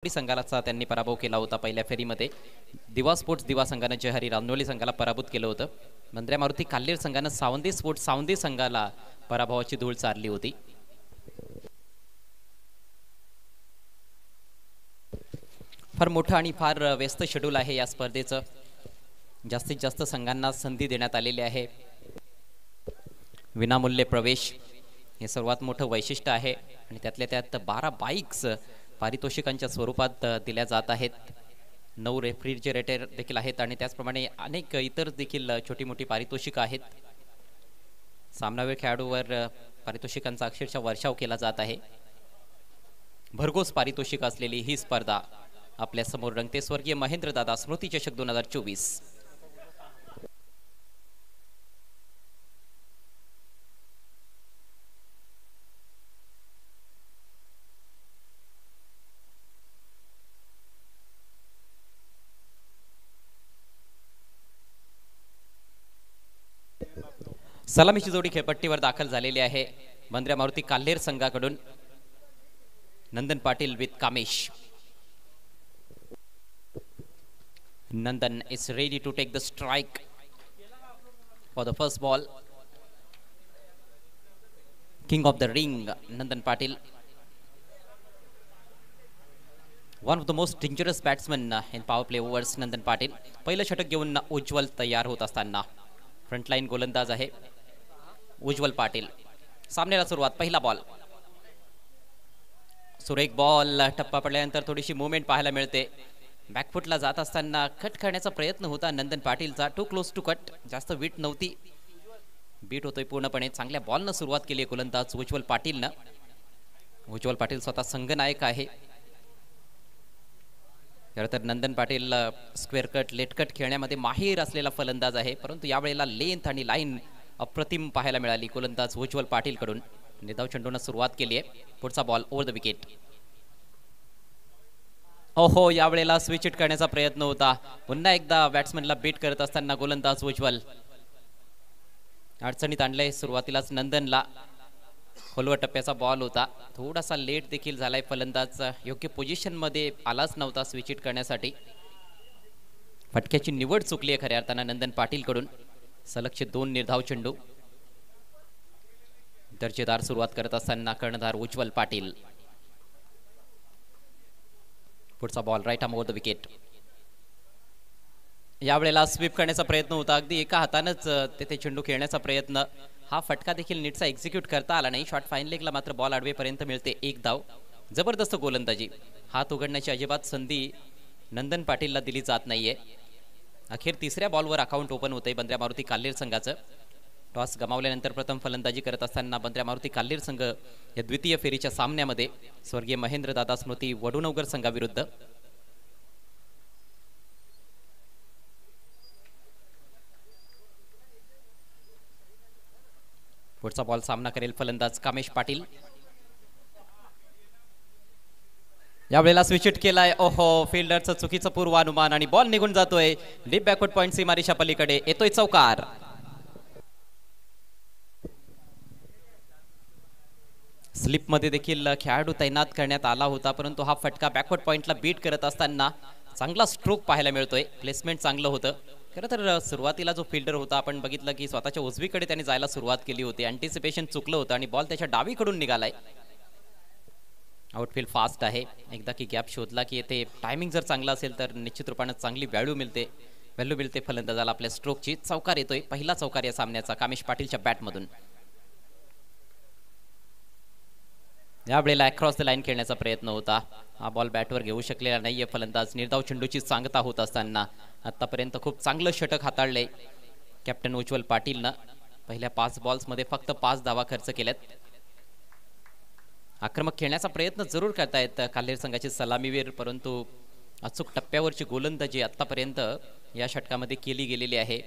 संघाचा त्यांनी पराभव केला होता पहिल्या फेरीमध्ये. दिवा स्पोर्ट्स दिवा संघाने जहारी रांदोली संघाला पराभूत केलं होतं. मंद्र्या मारुती काल्हेर संघाने सावंदी स्पोर्ट्स सावंदी संघाला पराभवाची धूळ चारली होती. फार मोठं आणि फार व्यस्त शेड्यूल आहे या स्पर्धेचं. जास्तीत जास्त संघांना संधी देण्यात आलेली आहे. विनामूल्य प्रवेश हे सर्वात मोठं वैशिष्ट्य आहे आणि त्यातल्या त्यात 12 बाईक्स पारितोषिकांच्या स्वरूपात दिल्या जात आहेत. 9 रेफ्रिजरेटर देखील आहेत आणि त्याचप्रमाणे अनेक इतर देखील छोटी मोठी पारितोषिकं आहेत. सामनावीर खेळाडूवर पारितोषिकांचा अक्षरशः वर्षाव केला जात आहे. भरघोस पारितोषिक असलेली ही स्पर्धा आपल्या समोर रंगते. स्वर्गीय महेंद्र दादा स्मृती चषक 2024. सलामीची जोडी खेळपट्टीवर दाखल झालेली आहे. मंद्र्या मारुती काल्हेर संघाकडून Nandan Patil with Kamesh. Nandan is ready to take the strike for the first ball. King of the ring Nandan Patil, one of the most dangerous batsman in power play overs. Nandan Patil पहिलं षटक घेऊन उज्ज्वल तयार होत असताना फ्रंटलाईन गोलंदाज आहे उज्ज्वल पाटील. सामन्याला सुरुवात. पहिला बॉल, सुरेख बॉल. टप्पा पडल्यानंतर थोडीशी मुवमेंट पाहायला मिळते. बॅकफुटला जात असताना कट करण्याचा प्रयत्न होता नंदन पाटीलचा. टू क्लोज टू कट, जास्त विट नव्हती. बीट होतोय पूर्णपणे. चांगल्या बॉलनं सुरुवात केली आहे गोलंदाज उज्ज्वल पाटीलनं. उज्ज्वल पाटील स्वतः संघनायक आहे. खरं तर Nandan Patil square cut late cut खेळण्यामध्ये माहीर असलेला फलंदाज आहे, परंतु यावेळेला लेंथ आणि लाईन अप्रतिम पाहायला मिळाली गोलंदाज उज्ज्वल पाटील कडून. निदाव चेंडूनं सुरुवात केली आहे. पुढचा बॉल ओव्हर द विकेट. ओहो, यावेळेला स्विच हिट करण्याचा प्रयत्न होता. पुन्हा एकदा बॅट्समॅनला बीट करत असताना गोलंदाज उज्ज्वल अडचणीत आणलंय. सुरुवातीलाच नंदनला खोलवर टप्प्याचा बॉल होता. थोडासा लेट देखील झालाय. फलंदाज योग्य पोझिशन मध्ये आलाच नव्हता स्विच हिट करण्यासाठी. फटक्याची निवड चुकली आहे खऱ्या अर्थानं नंदन पाटील कडून. सलगचे 2 निर्धाव चेंडू. दर्जेदार सुरुवात करत असताना कर्णधार उज्ज्वल पाटील. पुढचा ball right arm over the wicket. यावेळेला स्वीप करण्याचा प्रयत्न होता. अगदी एका हातानंच तेथे चेंडू खेळण्याचा प्रयत्न. हा फटका देखील नीटसा एक्झिक्यूट करता आला नाही. शॉट फाईन लेगला मात्र बॉल आडवेपर्यंत मिळते. 1 धाव. जबरदस्त गोलंदाजी. हात उघडण्याची अजिबात संधी नंदन पाटीलला दिली जात नाहीये. अखेर तिसऱ्या बॉलवर अकाउंट ओपन होते मंद्र्या मारुती काल्हेर संघाचं. टॉस गमावल्यानंतर प्रथम फलंदाजी करत असताना मंद्र्या मारुती काल्हेर संघ या द्वितीय फेरीच्या सामन्यामध्ये स्वर्गीय महेंद्र दादा स्मृती वडुनवगर संघाविरुद्ध. पुढचा बॉल सामना करेल फलंदाज कामेश पाटील. यावेळेला स्विच हिट केलाय. ओहो, फिल्डरचं चुकीचं पूर्वानुमान आणि बॉल निघून जातोय. डीप बॅकवर्ड पॉइंट सीमारेषा पलीकडे. येतोय चौकार. स्लिप मध्ये देखील खेळाडू तैनात करण्यात आला होता, परंतु हा फटका बॅकवर्ड पॉइंटला बीट करत असताना चांगला स्ट्रोक पाहायला मिळतोय. प्लेसमेंट चांगलं होतं. खरं तर सुरुवातीला जो फिल्डर होता आपण बघितलं की स्वतःच्या उजवीकडे त्याने जायला सुरुवात केली होती. अँटिसिपेशन चुकलं होतं आणि बॉल त्याच्या डावीकडून निघालाय. आउटफील्ड फास्ट आहे. एकदा की गॅप शोधला की येथे टायमिंग जर चांगला असेल तर निश्चित रूपाने चांगली व्हॅल्यू मिळते फलंदाजाला आपल्या स्ट्रोकची. चौकार येतोय. पहिला चौकार या सामन्याचा कामेश पाटीलच्या बॅटमधून. यावेळेला अक्रॉस द लाईन खेळण्याचा प्रयत्न होता. हा बॉल बॅटवर घेऊ शकलेला नाहीये फलंदाज. निर्धाव चेंडूची सांगता होत असताना आतापर्यंत खूप चांगलं षटक हाताळलंय कॅप्टन उज्ज्वल पाटीलनं. पहिल्या 5 बॉल्समध्ये फक्त 5 धावा खर्च केल्यात. आक्रमक खेळण्याचा प्रयत्न जरूर करतायत काल्हेर संघाचे सलामीवीर, परंतु अचूक टप्प्यावरची गोलंदाजी आतापर्यंत या षटकामध्ये केली गेलेली आहे.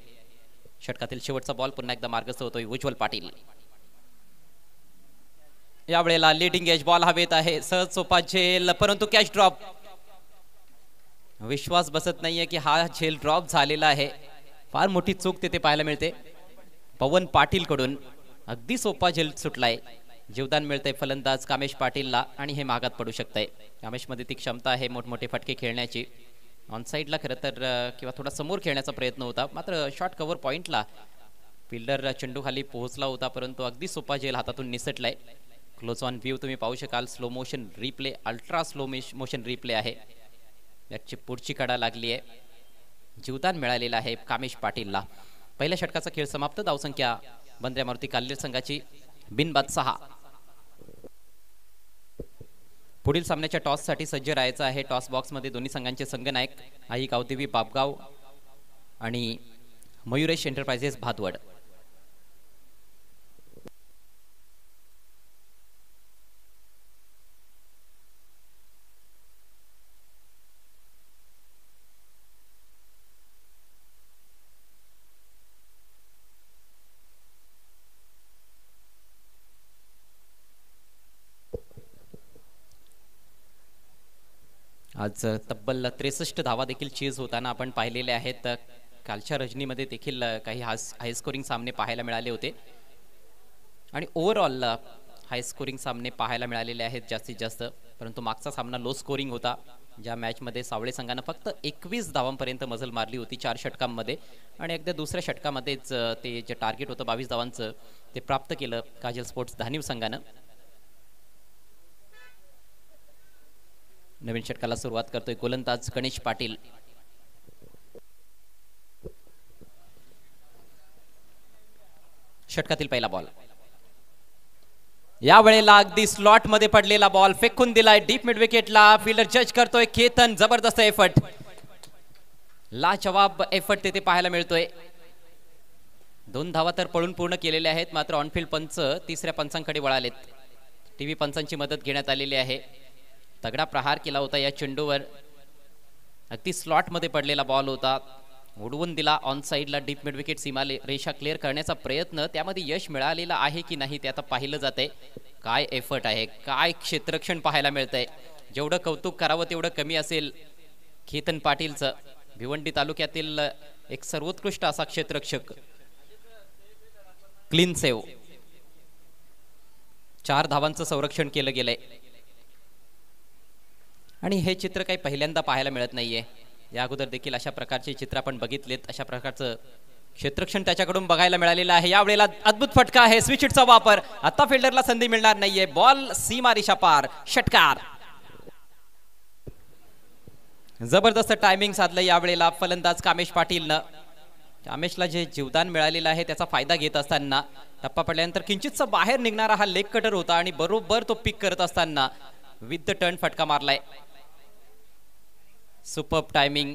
षटकातील शेवटचा बॉल पुन्हा एकदा मार्गस्थ होतोय उज्ज्वल पाटील. यावेळेला लीडिंग एज बॉल हवेत आहे. सहज सोपा झेल, परंतु कॅच ड्रॉप. विश्वास बसत नाहीये की हा झेल ड्रॉप झालेला आहे. फार मोठी चूक तिथे पाहायला मिळते पवन पाटील कडून. अगदी सोपा झेल सुटलाय. जीवदान मिळतंय फलंदाज कामेश पाटीलला आणि हे मागात पडू शकतंय. कामेशमध्ये ती क्षमता आहे मोठमोठे फटके खेळण्याची. ऑन साईडला खरं तर किंवा थोडा समोर खेळण्याचा प्रयत्न होता, मात्र शॉर्ट कव्हर पॉइंटला फिल्डर चेंडू खाली पोहोचला होता, परंतु अगदी सोपा झेल हातातून निसटलाय. क्लोज ऑन व्ह्यू तुम्ही पाहू शकाल. Slow motion replay, ultra slow motion replay आहे. याची पुढची कडा लागली आहे. जीवदान मिळालेलं आहे कामेश पाटीलला. पहिल्या षटकाचा खेळ समाप्त. धावसंख्या बंद्र्या मारुती काल्हेर संघाची बिनबाद 6. पुढील सामन्याच्या टॉससाठी सज्ज राहायचं आहे. टॉस बॉक्समध्ये दोन्ही संघांचे संघनायक आई गावदेवी बापगाव आणि मयुरेश एंटरप्राइजेस भातवड. आज तब्बल 63 धावा देखील चेज होताना आपण पाहिलेले आहेत. कालच्या रजनीमध्ये देखील काही हाय स्कोरिंग सामने पाहायला मिळाले होते आणि ओव्हरऑल हाय स्कोरिंग सामने पाहायला मिळालेले आहेत जास्तीत जास्त. परंतु मागचा सामना लो स्कोरिंग होता, ज्या मॅचमध्ये सावळे संघानं फक्त 21 धावांपर्यंत मजल मारली होती 4 षटकांमध्ये आणि एकदा दुसऱ्या षटकामध्येच ते जे टार्गेट होतं 22 धावांचं ते प्राप्त केलं काजल स्पोर्ट्स धानिव संघानं. नवीन षटकाला सुरुवात करतोय गोलंदाज गणेश पाटील. षटकातील पहिला बॉल या वेळेला अगदी स्लॉट मध्ये पडलेला बॉल फेकून दिलाय डीप मिड विकेटला. फिल्डर जज करतोय केतन. जबरदस्त एफर्ट, लाजवाब एफर्ट तिथे पाहायला मिळतोय. 2 धावा तर पळून पूर्ण केलेल्या आहेत, मात्र ऑनफिल्ड पंच तिसऱ्या पंचांकडे वळालेत. टीव्ही पंचांची मदत घेण्यात आलेली आहे. तगडा प्रहार केला होता या चेंडूवर. अगदी स्लॉट मध्ये पडलेला बॉल होता, उडवून दिला ऑन साइडला. डीप मिड विकेट सीमा रेषा क्लिअर करण्याचा प्रयत्न, त्यामध्ये यश मिळालेला आहे की नाही ते आता पाहिलं जातंय. काय एफर्ट आहे, काय क्षेत्ररक्षण पाहायला मिळतंय. जेवढं कौतुक करावं तेवढं कमी असेल केतन पाटीलचं. भिवंडी तालुक्यातील एक सर्वोत्कृष्ट असा क्षेत्ररक्षक. क्लीन सेव्ह, 4 धावांचं संरक्षण केलं गेलंय आणि हे चित्र काही पहिल्यांदा पाहायला मिळत नाहीये. या अगोदर देखील अशा प्रकारचे चित्र आपण बघितलेत. अशा प्रकारचं क्षेत्ररक्षण त्याच्याकडून बघायला मिळालेलं आहे. यावेळेला अद्भुत फटका आहे, स्विच हिटचा वापर. आता फिल्डरला संधी मिळणार नाहीये. बॉल सीमा रेषा पार, षटकार. जबरदस्त टायमिंग साधलं यावेळेला फलंदाज कामेश पाटीलनं. कामेशला जे जीवदान मिळालेलं आहे त्याचा फायदा घेत असताना टप्पा पडल्यानंतर किंचितसा बाहेर निघणारा हा लेग कटर होता आणि बरोबर तो पिक करत असताना विथ द टर्न फटका मारलाय. Superb timing.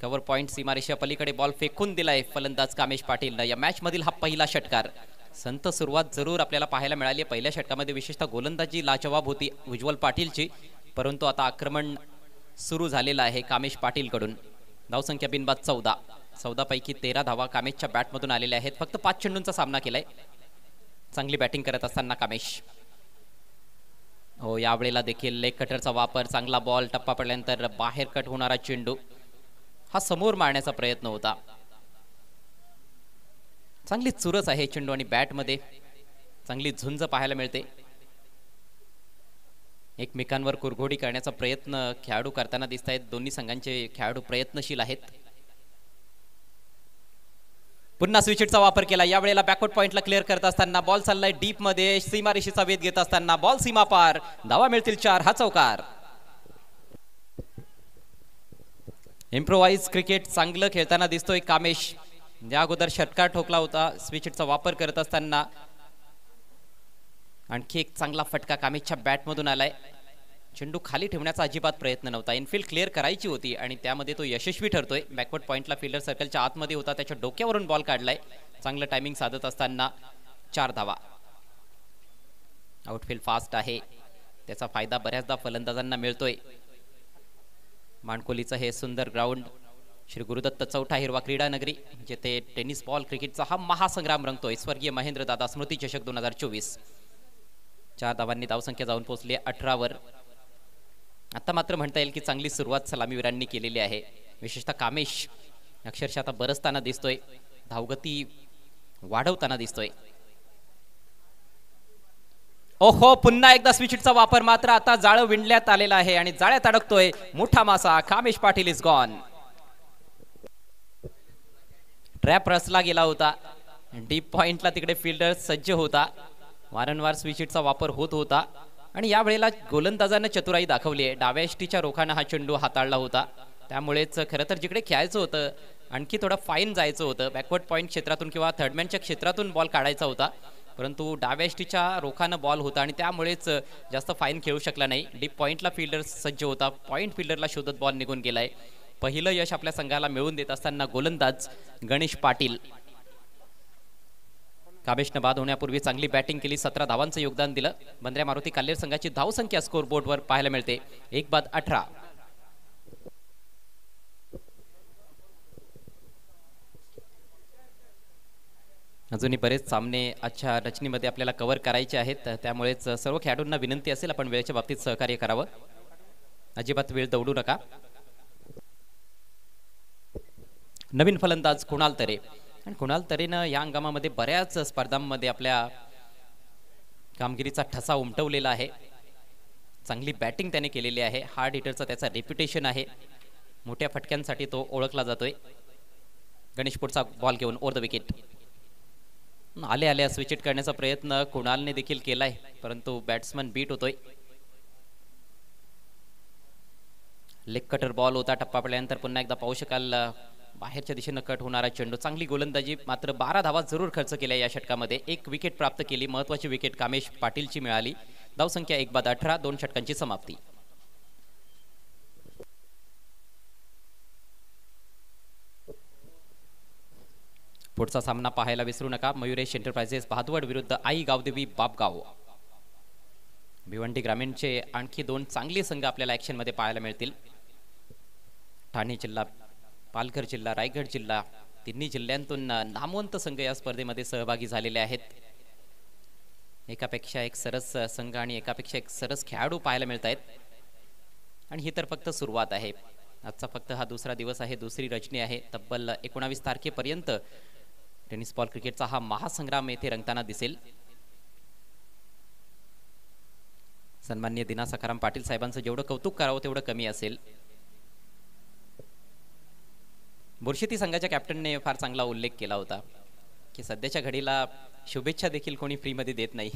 कव्हर पॉइंट सीमारेषा पलीकडे बॉल फेकून दिलाय फलंदाज कामेश पाटीलनं. या मॅच मधील हा पहिला षटकार. संत सुरुवात जरूर आपल्याला पाहायला मिळाली. पहिल्या षटकामध्ये विशेषतः गोलंदाजी लाजवाब होती उज्ज्वल पाटीलची, परंतु आता आक्रमण सुरू झालेलं आहे कामेश पाटील कडून. धावसंख्या बिनबाद 14. 14 पैकी 13 धावा कामेशच्या बॅटमधून आलेल्या आहेत. फक्त 5 चेंडूंचा सामना केलाय. चांगली बॅटिंग करत असताना कामेश. हो, यावेळेला देखील लेग कटरचा वापर. चांगला बॉल, टप्पा पडल्यानंतर बाहेर कट होणारा चेंडू हा समोर मारण्याचा प्रयत्न होता. चांगली चुरस आहे चेंडू आणि बॅटमध्ये चांगली झुंज पाहायला मिळते. एकमेकांवर कुरघोडी करण्याचा प्रयत्न खेळाडू करताना दिसत आहेत. दोन्ही संघांचे खेळाडू प्रयत्नशील आहेत. पुन्हा स्विच हिटचा वापर केला. यावेळेला बॅकवर्ड पॉइंटला क्लिअर करत असताना बॉल चाललाय डीप मध्ये. सीमारेषेचा वेध घेत असताना बॉल सीमा पार. धावा मिळतील 4. हा चौकार. इम्प्रोवाइज क्रिकेट चांगलं खेळताना दिसतोय कामेश. या अगोदर षटकार ठोकला होता स्विच हिटचा वापर करत असताना. आणखी एक चांगला फटका कामेशच्या बॅटमधून आलाय. चेंडू खाली ठेवण्याचा अजिबात प्रयत्न नव्हता. इनफिल्ड क्लिअर करायची होती आणि त्यामध्ये तो यशस्वी ठरतोय. बॅकवर्ड पॉइंटला फिल्डर सर्कलच्या आतमध्ये होता, त्याच्या डोक्यावरून बॉल काढलाय. चांगलं टायमिंग साधत असताना 4 धावा. आउटफील्ड फास्ट आहे, त्याचा फायदा बऱ्याचदा फलंदाजांना मिळतोय. माणकोलीचं हे सुंदर ग्राउंड श्री गुरुदत्त चौथा हिरवा क्रीडा नगरी, जेथे टेनिस बॉल क्रिकेटचा हा महासंग्राम रंगतोय. स्वर्गीय महेंद्र दादा स्मृती चषक 2024. 4 धावांनी धावसंख्या जाऊन पोहोचली 18 वर. आता मात्र म्हणता येईल की चांगली सुरुवात सलामीवीरांनी केलेली आहे. विशेषतः कामेश अक्षरशः आता बरसताना दिसतोय, धावगती वाढवताना दिसतोय. ओहो, पुन्हा एकदा स्विचचा वापर, मात्र आता जाळं विणण्यात आलेला आहे आणि जाळ्यात अडकतोय मोठा मासा. Kamesh Patil is gone. Trap रचला गेला होता. डीप पॉइंटला तिकडे फिल्डर सज्ज होता. वारंवार स्विचचा वापर होत होता आणि या वेळेला गोलंदाजांना चतुराई दाखवली आहे. डाव्या यष्टीच्या रोखानं हा चेंडू हाताळला होता. त्यामुळेच खरं तर जिकडे खेळायचं होतं आणखी थोडं फाईन जायचं होतं. बॅकवर्ड पॉईंट क्षेत्रातून किंवा थर्डमॅनच्या क्षेत्रातून बॉल काढायचा होता, परंतु डाव्या यष्टीच्या रोखानं बॉल होता आणि त्यामुळेच जास्त फाईन खेळू शकला नाही. डीप पॉइंटला फिल्डर सज्ज होता. पॉइंट फिल्डरला शोधत बॉल निघून गेलाय. पहिलं यश आपल्या संघाला मिळवून देत असताना गोलंदाज गणेश पाटील. कामेशनं बाद होण्यापूर्वी चांगली बॅटिंग केली. 17 धावांचं योगदान दिलं. बंद्र्या मारुती काल्हेर संघाची धावसंख्या स्कोर बोर्डवर पाहायला मिळते 1/18. अजूनही बरेच सामने आजच्या रचनेमध्ये आपल्याला कव्हर करायचे आहेत. त्यामुळेच सर्व खेळाडूंना विनंती असेल आपण वेळेच्या बाबतीत सहकार्य करावं. अजिबात वेळ दौडू नका. नवीन फलंदाज कुणाल तरे. आणि कुणाल तरेनं या हंगामामध्ये बऱ्याच स्पर्धांमध्ये आपल्या कामगिरीचा ठसा उमटवलेला आहे. चांगली बॅटिंग त्याने केलेली आहे. हार्ड हिटरचा त्याचा रेप्युटेशन आहे. मोठ्या फटक्यांसाठी तो ओळखला जातोय. गणेश पुढचा बॉल घेऊन ओव्हर द विकेट. आल्या स्विच हिट करण्याचा प्रयत्न कुणालने देखील केलाय, परंतु बॅट्समन बीट होतोय. लेग कटर बॉल होता. टप्पा पडल्यानंतर पुन्हा एकदा पाहू शकाल बाहेरच्या दिशेनं कट होणारा चेंडू. चांगली गोलंदाजी, मात्र 12 धावा जरूर खर्च केल्या या षटकामध्ये. 1 विकेट प्राप्त केली. महत्वाची विकेट कामेश पाटीलची मिळाली. धावसंख्या 1/18. 2 षटकांची समाप्ती. पुढचा सामना पाहायला विसरू नका. मयुरेश एंटरप्राइजेस भादवड विरुद्ध आई गावदेवी बापगाव. भिवंडी ग्रामीणचे आणखी 2 चांगले संघ आपल्याला ऍक्शन मध्ये पाहायला मिळतील. ठाणे जिल्हा, पालघर जिल्हा, रायगड जिल्हा, तिन्ही जिल्ह्यांतून नामवंत संघ या स्पर्धेमध्ये सहभागी झालेले आहेत. एकापेक्षा एक सरस संघ आणि एकापेक्षा एक सरस खेळाडू पाहायला मिळत आहेत. आणि ही तर फक्त सुरुवात आहे. आजचा फक्त हा दुसरा दिवस आहे, दुसरी रचनी आहे. तब्बल 19 तारखेपर्यंत टेनिस बॉल क्रिकेटचा हा महासंग्राम येथे रंगताना दिसेल. सन्माननीय दिना सखाराम पाटील साहेबांचं जेवढं कौतुक करावं तेवढं कमी असेल. बुरशीती संघाच्या कॅप्टनने फार चांगला उल्लेख केला होता की सध्याच्या घडीला शुभेच्छा देखील कोणी फ्रीमध्ये देत नाही.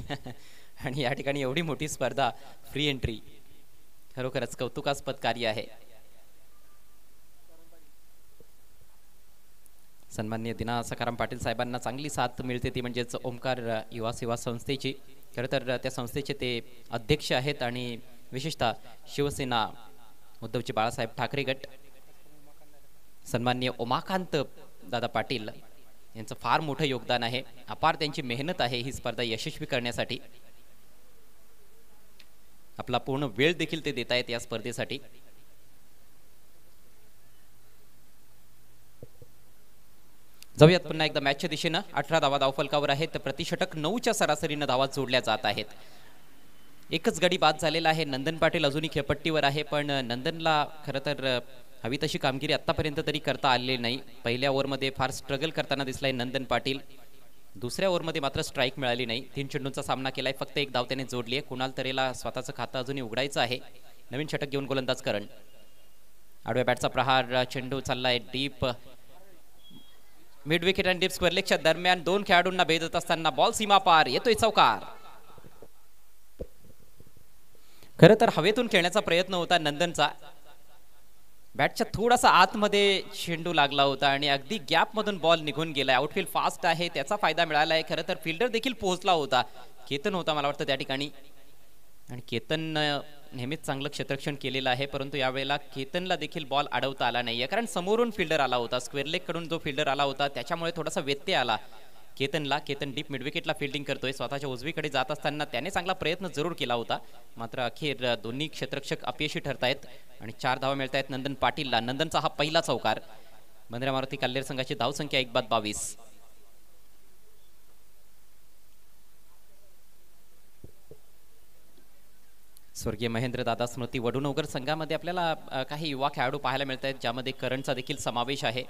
आणि या ठिकाणी एवढी मोठी स्पर्धा, फ्री एंट्री, खरोखरच कौतुकास्पद कार्य आहे. सन्माननीय दिना सखाराम पाटील साहेबांना चांगली साथ मिळते ती म्हणजेच ओमकार युवा सेवा संस्थेची. खरं तर त्या संस्थेचे ते अध्यक्ष आहेत आणि विशेषतः शिवसेना उद्धवजी बाळासाहेब ठाकरे गट. सन्माननीय उमाकांत दादा पाटील यांचं फार मोठं योगदान आहे. अपार त्यांची मेहनत आहे ही स्पर्धा यशस्वी करण्यासाठी. आपला पूर्ण वेळ देखील ते देत आहेत या स्पर्धेसाठी. जाऊयात पुन्हा एकदा मॅचच्या दिशेनं. 18 धावा धावफलकावर आहेत. प्रतिषटक 9च्या सरासरीनं धावा जोडल्या जात आहेत. एकच गडी बाद झालेला आहे. नंदन पाटील अजूनही खेळपट्टीवर आहे, पण नंदनला खरं तर हवी तशी कामगिरी आतापर्यंत तरी करता आलेली नाही. पहिल्या ओव्हरमध्ये फार स्ट्रगल करताना दिसलाय नंदन पाटील. दुसऱ्या ओव्हरमध्ये मात्र स्ट्राईक मिळाली नाही. 3 चेंडूंचा सामना केलाय. फक्त 1 धाव त्याने जोडली आहे. कुणाल तरेला स्वतःचं खातं अजूनही उघडायचं आहे. नवीन षटक घेऊन गोलंदाज करण. आडव्या बॅटचा प्रहार. चेंडू चाललाय डीप मिड विकेट आणि डीप स्क्वेअर लेगच्या दरम्यान 2 खेळाडूंना भेदत असताना बॉल सीमा पार. येतोय चौकार. खरं तर हवेतून खेळण्याचा प्रयत्न होता नंदनचा. बॅटच्या थोडासा आतमध्ये चेंडू लागला होता आणि अगदी गॅप मधून बॉल निघून गेलाय. आउटफील्ड फास्ट आहे, त्याचा फायदा मिळाला आहे. खरं तर फिल्डर देखील पोहोचला होता. केतन होता मला वाटतं त्या ठिकाणी, आणि केतन नेहमीच चांगलं क्षेत्ररक्षण केलेलं आहे, परंतु यावेळेला केतनला देखील बॉल अडवता आला नाहीये, कारण समोरून फिल्डर आला होता. स्क्वेअर लेग कडून जो फिल्डर आला होता त्याच्यामुळे थोडासा व्यत्यय आला केतनला. केतन डीप मिडविकेटला फिल्डिंग करतोय. स्वतःच्या उजवीकडे जात असताना त्याने चांगला प्रयत्न जरूर केला होता, मात्र अखेर दोन्ही क्षेत्ररक्षक अपयशी ठरतायत आणि 4 धावा मिळत आहेत नंदन पाटीलला. नंदनचा हा पहिला चौकार. बंद्र्या मारुती काल्हेर संघाची धावसंख्या 1/22. स्वर्गीय महेंद्र दादा स्मृती वडुनगर संघामध्ये आपल्याला काही युवा खेळाडू पाहायला मिळत आहेत, ज्यामध्ये करणचा देखील समावेश आहे.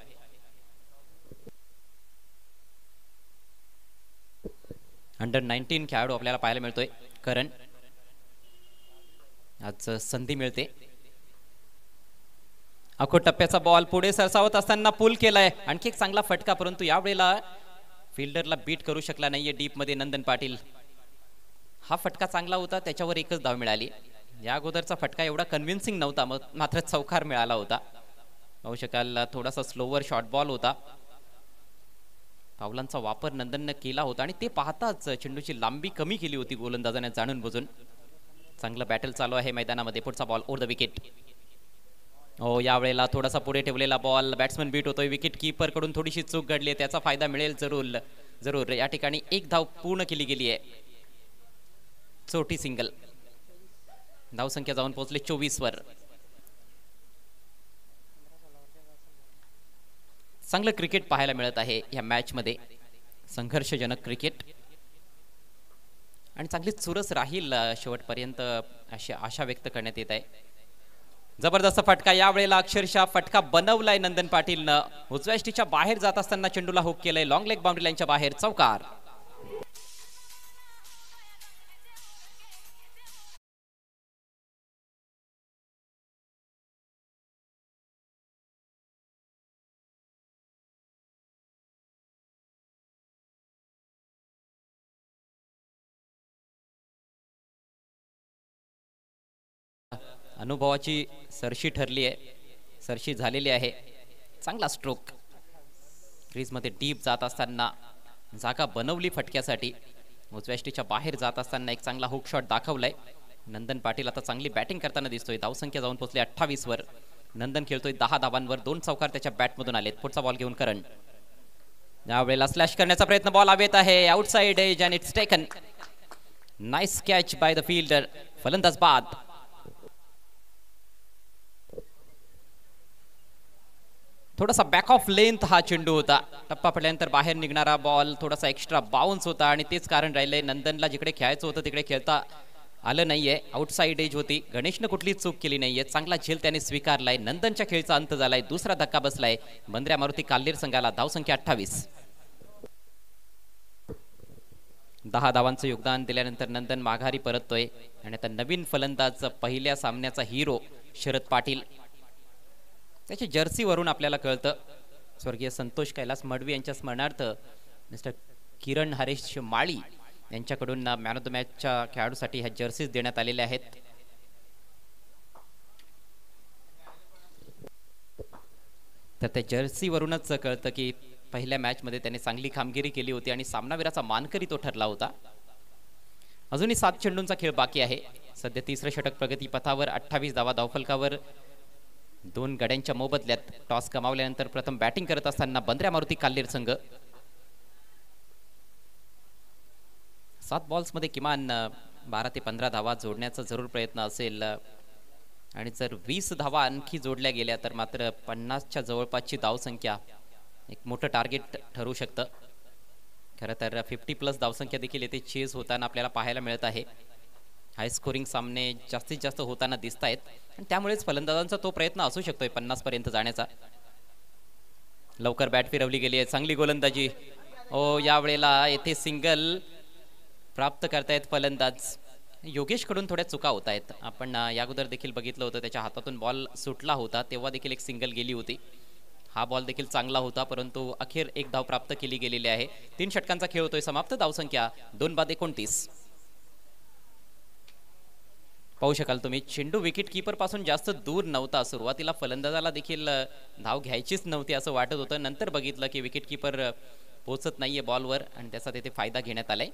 अंडर 19 खेळाडू आपल्याला पाहायला मिळतोय. करण. आज संधी मिळते. अखोट टप्प्याचा बॉल पुढे सरसावत असताना पूल केलाय. आणखी एक चांगला फटका, परंतु यावेळेला फिल्डरला बीट करू शकला नाहीये डीप मध्ये नंदन पाटील. हा फटका चांगला होता, त्याच्यावर एकच धाव मिळाली. या अगोदरचा फटका एवढा कन्व्हिन्सिंग नव्हता, मात्र चौकार मिळाला होता. पाहू शकाल थोडासा स्लोवर शॉर्ट बॉल होता. पावलांचा वापर नंदनने केला होता आणि ते पाहताच चेंडूची लांबी कमी केली होती गोलंदाजाने जाणून बुजून. चांगलं बॅटल चालू आहे मैदानामध्ये. पुढचा बॉल ओव्हर द विकेट. हो, यावेळेला थोडासा पुढे ठेवलेला बॉल बॅट्समन बीट होतोय. विकेट कीपर कडून थोडीशी चूक घडली, त्याचा फायदा मिळेल जरूर जरूर. या ठिकाणी एक धाव पूर्ण केली गेली आहे. चोटी सिंगल. धावसंख्या जाऊन पोहोचले 24 वर. चांगलं क्रिकेट पाहायला मिळत आहे या मॅच मध्ये. संघर्षजनक क्रिकेट आणि चांगली चुरस राहील शेवटपर्यंत अशी आशा व्यक्त करण्यात येत आहे. जबरदस्त फटका, यावेळेला अक्षरशः फटका बनवलाय नंदन पाटीलनं. उजव्या यष्टीच्या बाहेर जात असताना चेंडूला हुक केलंय. लॉंग लेग बाउंड्री लाईनच्या बाहेर चौकार. अनुभवाची सरशी ठरली आहे, सरशी झालेली आहे. चांगला स्ट्रोक. क्रीजमध्ये डीप जात असताना जागा बनवली फटक्यासाठी. उजव्या यष्टीच्या बाहेर जात असताना एक चांगला हुक शॉट दाखवलाय. नंदन पाटील आता चांगली बॅटिंग करताना दिसतोय. धावसंख्या जाऊन पोहोचली 28 वर. नंदन खेळतोय 10 धावांवर. 2 चौकार त्याच्या बॅटमधून आलेत. पुढचा बॉल घेऊन करण. यावेळेला स्लॅश करण्याचा प्रयत्न, बॉल हवेत आहे. Outside edge and it's taken. Nice catch by the fielder. फलंदाज बाद. थोडासा बॅक ऑफ लेंथ हा चेंडू होता. टप्पा पडल्यानंतर बाहेर निघणारा बॉल थोडासा एक्स्ट्रा बाउन्स होता आणि तेच कारण राहिले. नंदनला जिकडे खेळायचं होतं तिकडे खेळता आलं नाहीये. आउटसाइड एज होती. गणेशनं कुठली चूक केली नाहीये. चांगला झेल त्याने स्वीकारलाय. नंदनच्या खेळचा अंत झालाय. दुसरा धक्का बसलाय बंद्र्या मारुती काल्लीर संघाला. धावसंख्या 28. 10 धावांचं योगदान दिल्यानंतर नंदन माघारी परततोय आणि आता नवीन फलंदाज पहिल्या सामन्याचा हिरो शरद पाटील. त्याच्या जर्सीवरून आपल्याला कळतं. स्वर्गीय संतोष कैलास मडवी यांच्या स्मरणार्थ मिस्टर किरण हरेश माळी यांच्याकडून मॅन ऑफ द मॅचच्या खेळाडूसाठी ह्या जर्सीज देण्यात आलेल्या आहेत. तर त्या जर्सीवरूनच कळतं की पहिल्या मॅचमध्ये त्याने चांगली कामगिरी केली होती आणि सामनावीराचा मानकरी तो ठरला होता. अजूनही 7 चेंडूंचा खेळ बाकी आहे. सध्या तिसरं षटक प्रगतीपथावर. 28 धावा धावफलकावर. 2 गड्यांच्या मोबदल्यात टॉस गमावल्यानंतर प्रथम बॅटिंग करत असताना बंद्र्या मारुती काल्लीर संघ. 7 बॉल्समध्ये किमान 12 ते 15 धावा जोडण्याचा जरूर प्रयत्न असेल आणि जर 20 धावा आणखी जोडल्या गेल्या तर मात्र 50च्या जवळपासची धावसंख्या एक मोठं टार्गेट ठरू शकतं. खरं तर 50+ धावसंख्या देखील येथे चेज होताना आपल्याला पाहायला मिळत आहे. हाय स्कोरिंग सामने जास्तीत जास्त होताना दिसत आहेत आणि त्यामुळेच फलंदाजांचा तो प्रयत्न असू शकतोय 50 पर्यंत जाण्याचा. लवकर बॅट फिरवली गेली आहे. चांगली गोलंदाजी. यावेळेला येथे सिंगल प्राप्त करतायत फलंदाज. योगेश कडून थोड्या चुका होत आहेत. आपण या अगोदर देखील बघितलं होतं, त्याच्या हातातून बॉल सुटला होता तेव्हा देखील एक सिंगल गेली होती. हा बॉल देखील चांगला होता, परंतु अखेर एक धाव प्राप्त केली गेलेली आहे. 3 षटकांचा खेळ होतोय समाप्त. धावसंख्या 2/29. पाहू शकाल तुम्ही चेंडू विकेट कीपर पासून जास्त दूर नव्हता. सुरुवातीला फलंदाजाला देखील धाव घ्यायचीच नव्हती असं वाटत होतं. नंतर बघितलं की विकेट कीपर पोहोचत नाहीये बॉलवर आणि त्याचा तेथे फायदा घेण्यात आलाय.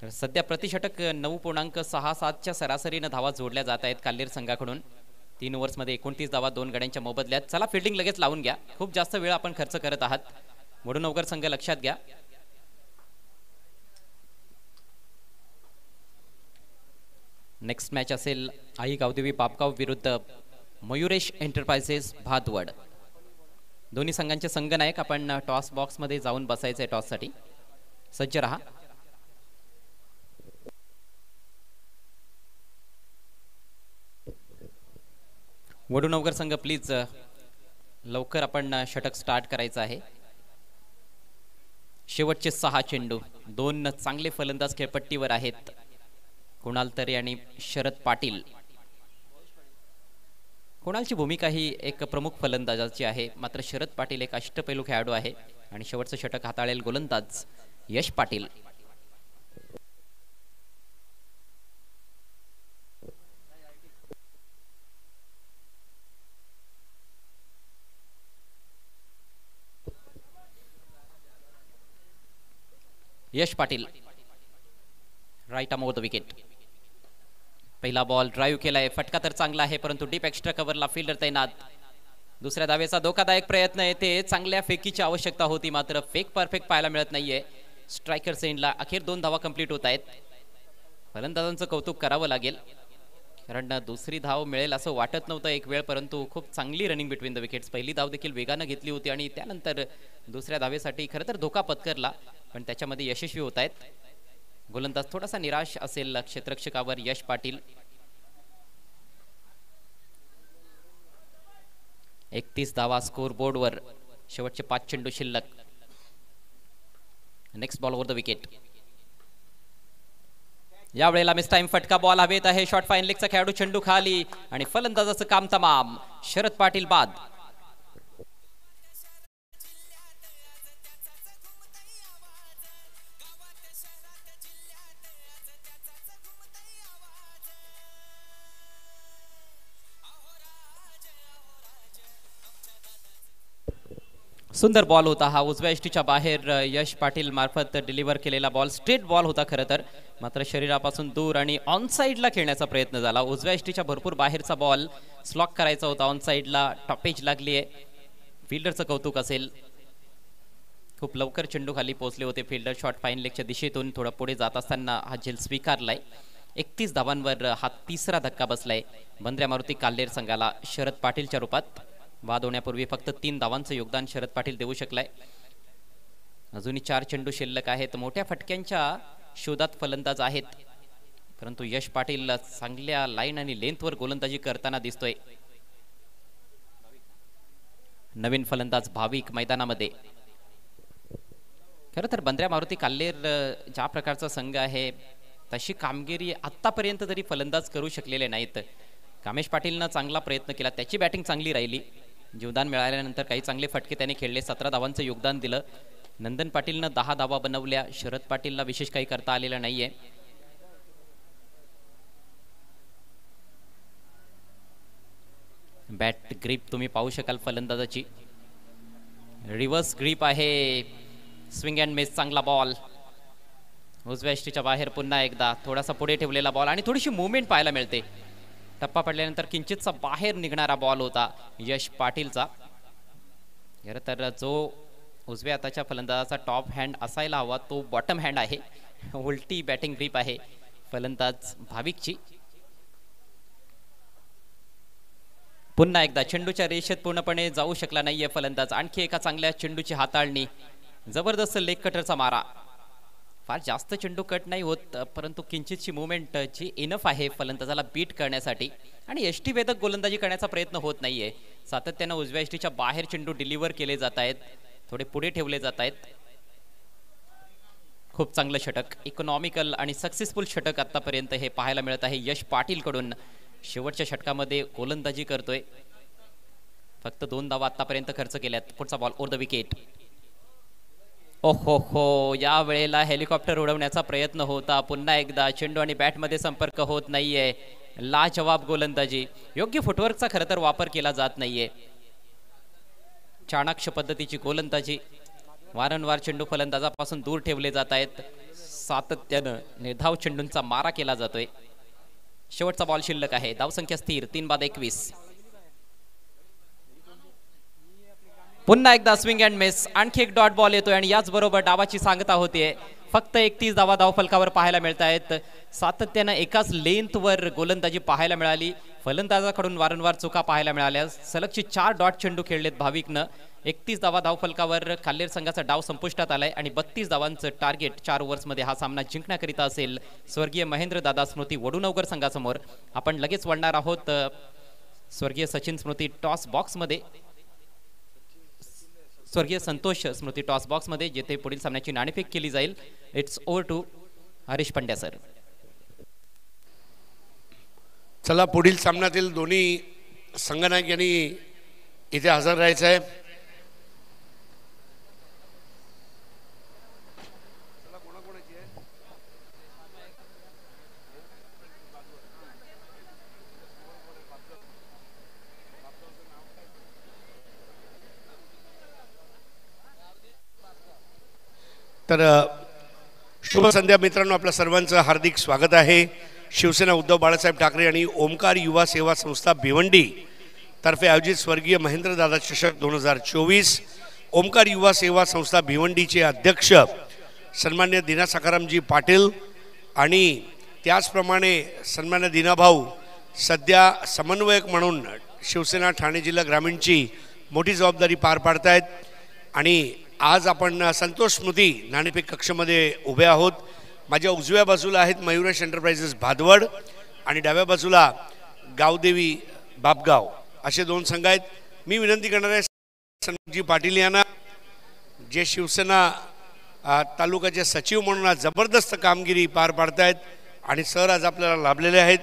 तर सध्या प्रतिषटक 9.67च्या सरासरीनं धावा जोडल्या जात आहेत काल्लीर संघाकडून. 3 ओव्हर्समध्ये 29 धावा 2 गड्यांच्या मोबदल्यात. चला फिल्डिंग लगेच लावून घ्या. खूप जास्त वेळ आपण खर्च करत आहात. वडूनवकर संघ लक्षात घ्या. नेक्स्ट मॅच असेल आई गावदेवी पापगाव विरुद्ध मयुरेश एंटरप्राइजेस भातवड. दोन्ही संघांचे संघनायक आपण टॉस बॉक्स मध्ये जाऊन बसायचे टॉस साठी. सज्ज रहा. वडूनवकर संघ प्लीज लवकर आपण षटक स्टार्ट करायचं आहे. शेवटचे 6 चेंडू. 2 चांगले फलंदाज खेळपट्टीवर आहेत. कुणाल तरे आणि शरद पाटील. कुणालची भूमिका ही एक प्रमुख फलंदाजाची आहे, मात्र शरद पाटील एक अष्टपैलू खेळाडू आहे आणि शेवटचं षटक हाताळेल गोलंदाज Yash Patil. Yash Patil right arm over the wicket. पहिला बॉल ड्राईव्ह केलाय, फटका तर चांगला आहे परंतु डीप एक्स्ट्रा कव्हरला फिल्डर तैनात. दुसऱ्या धावेचा धोकादायक प्रयत्न येते, चांगल्या फेकीची आवश्यकता होती मात्र फेक परफेक्ट पाहायला मिळत नाहीये. स्ट्रायकर सेंडला अखेर 2 धावा कंप्लीट होत आहेत. फलंदाजांचं कौतुक करावं लागेल कारण दुसरी धाव मिळेल असं वाटत नव्हतं एक वेळ, परंतु खूप चांगली रनिंग बिटवीन द विकेट्स. पहिली धाव देखील वेगानं घेतली होती आणि त्यानंतर दुसऱ्या धावेसाठी खरं तर धोका पत्करला पण त्याच्यामध्ये यशस्वी होत आहेत. गोलंदाज थोडासा निराश असेल क्षेत्ररक्षकावर यश पाटील. 31 धावा स्कोर बोर्डवर, शेवटचे 5 चेंडू शिल्लक. Next ball over the wicket. या वेळेला मिस टाइम फटका बॉल हवेत आहे. शॉर्ट फाईन लेगचा खेळाडू चेंडू खाली आणि फलंदाजाचं काम तमाम. शरद पाटील बाद. सुंदर बॉल होता हा, उजव्या यष्टीच्या बाहेर यश पाटील मार्फत डिलिव्हर केलेला बॉल. स्ट्रेट बॉल होता खरं तर, मात्र शरीरापासून दूर आणि ऑन साइडला खेळण्याचा प्रयत्न झाला. उजव्या यष्टीच्या भरपूर बाहेरचा बॉल स्लॉक करायचा होता, ऑन साइडला टॉपेज लागली आहे. फिल्डरचं कौतुक असेल, खूप लवकर चेंडू खाली पोहोचले होते फिल्डर. शॉर्ट फाईन लेगच्या दिशेतून थोडा पुढे जात असताना हा झेल स्वीकारलाय. 31 धावांवर हा तिसरा धक्का बसलाय बंद्र्या मारुती काल्हेर संघाला शरद पाटीलच्या रूपात. बाद होण्यापूर्वी फक्त 3 धावांचं योगदान शरद पाटील देऊ शकलाय. अजूनही 4 चेंडू शिल्लक आहेत. मोठ्या फटक्यांच्या शोधात फलंदाज आहेत, परंतु यश पाटील चांगल्या लाईन आणि लेंथवर गोलंदाजी करताना दिसतोय. नवीन फलंदाज भाविक मैदानामध्ये. खरं तर बंद्र्या मारुती काल्हेर ज्या प्रकारचा संघ आहे तशी कामगिरी आतापर्यंत तरी फलंदाज करू शकलेले नाहीत. कामेश पाटीलनं चांगला प्रयत्न केला, त्याची बॅटिंग चांगली राहिली. जीवदान मिळाल्यानंतर काही चांगले फटके त्याने खेळले, 17 धावांचं योगदान दिलं. नंदन पाटीलनं 10 धावा बनवल्या. शरद पाटीलला विशेष काही करता आलेलं नाहीये. बॅट ग्रीप तुम्ही पाहू शकाल फलंदाजाची, रिव्हर्स ग्रीप आहे. स्विंग अँड मिस, चांगला बॉल उजव्या यष्टीच्या बाहेर. पुन्हा एकदा थोडासा पुढे ठेवलेला बॉल आणि थोडीशी मुवमेंट पाहायला मिळते. टप्पा पडल्यानंतर किंचितचा बाहेर निघणारा बॉल होता यश पाटीलचा. खरं तर जो उजव्या हाताच्या फलंदाजाचा टॉप हँड असायला हवा तो बॉटम हँड आहे. उलटी बॅटिंग ग्रीप आहे फलंदाज भाविकची. पुन्हा एकदा चेंडूच्या रेषेत पूर्णपणे जाऊ शकला नाहीये फलंदाज. आणखी एका चांगल्या चेंडूची हाताळणी, जबरदस्त लेग कटरचा मारा. फार जास्त चेंडू कट नाही होत, परंतु किंचितची मुवमेंट जी इनफ आहे फलंदाजाला बीट करण्यासाठी आणि यष्टी वेधक गोलंदाजी करण्याचा प्रयत्न होत नाहीये. सातत्यानं उजव्या यष्टीच्या बाहेर चेंडू डिलिव्हर केले जात आहेत, थोडे पुढे ठेवले जात आहेत. खूप चांगलं षटक, इकॉनॉमिकल आणि सक्सेसफुल षटक आतापर्यंत हे पाहायला मिळत आहे यश पाटील कडून. शेवटच्या षटकामध्ये गोलंदाजी करतोय. फक्त 2 धावा आतापर्यंत खर्च केल्यात. पुढचा बॉल ओव्हर द विकेट. ओहो हो, या वेळेला हेलिकॉप्टर उडवण्याचा प्रयत्न होता. पुन्हा एकदा चेंडू आणि बॅटमध्ये संपर्क होत नाहीये. लाजवाब गोलंदाजी, योग्य फुटवर्कचा खरं तर वापर केला जात नाहीये. चाणाक्ष पद्धतीची गोलंदाजी, वारंवार चेंडू फलंदाजापासून दूर ठेवले जात आहेत. सातत्यानं निर्धाव चेंडूंचा मारा केला जातोय. शेवटचा बॉल शिल्लक आहे. धावसंख्या स्थिर 3 बाद 21. पुन्हा एकदा स्विंग अँड मिस, आणखी एक डॉट बॉल येतोय आणि याच बरोबर डावाची सांगता होतीये. फक्त 31 धावा धावफलकावर पाहायला मिळत आहेत. सातत्यानं एकाच लेंथवर गोलंदाजी पाहायला मिळाली. फलंदाजाकडून वारंवार चुका पाहायला मिळाल्या. सलगची 4 डॉट चेंडू खेळलेत भाविकनं. 31 धावा धावफलकावर काल्हेर संघाचा डाव संपुष्टात आलाय आणि 32 धावांचं टार्गेट 4 ओव्हर्समध्ये हा सामना जिंकण्याकरिता असेल स्वर्गीय महेंद्र दादा स्मृती वडूनवगर संघासमोर. आपण लगेच वळणार आहोत स्वर्गीय सचिन स्मृती टॉस बॉक्समध्ये, स्वर्गीय संतोष स्मृती टॉस बॉक्समध्ये, जेथे पुढील सामन्याची नाणेफेक केली जाईल. It's over to Harish Pandya sir. चला पुढील सामन्यातील दोन्ही संघनायक यांनी इथे हजर राहायचं आहे. तर शुभ संध्या मित्रांनो, आपल्या सर्वांचं हार्दिक स्वागत आहे. शिवसेना उद्धव बाळासाहेब ठाकरे आणि ओमकार युवा सेवा संस्था भिवंडी तर्फे आयोजित स्वर्गीय महेंद्रदादा चषक 2024 ओमकार युवा सेवा संस्था भिवंडीचे अध्यक्ष सन्मान्य दिना सखारामजी पाटील आणि त्याचप्रमाणे सन्मान्य दिनाभाऊ सध्या समन्वयक म्हणून शिवसेना ठाणे जिल्हा ग्रामीणची मोठी जबाबदारी पार पाडतायत. आणि आज आपण संतोष स्मृती नाणेफेक कक्षामध्ये उभे आहोत. माझ्या उजव्या बाजूला आहेत मयुरेश एंटरप्राइजेस भादवड आणि डाव्या बाजूला गावदेवी बापगाव असे दोन संघ आहेत. मी विनंती करणार आहे संजय पाटील यांना, जे शिवसेना तालुक्याचे सचिव म्हणून आज जबरदस्त कामगिरी पार पाडतायत आणि सर आज आपल्याला लाभलेले आहेत.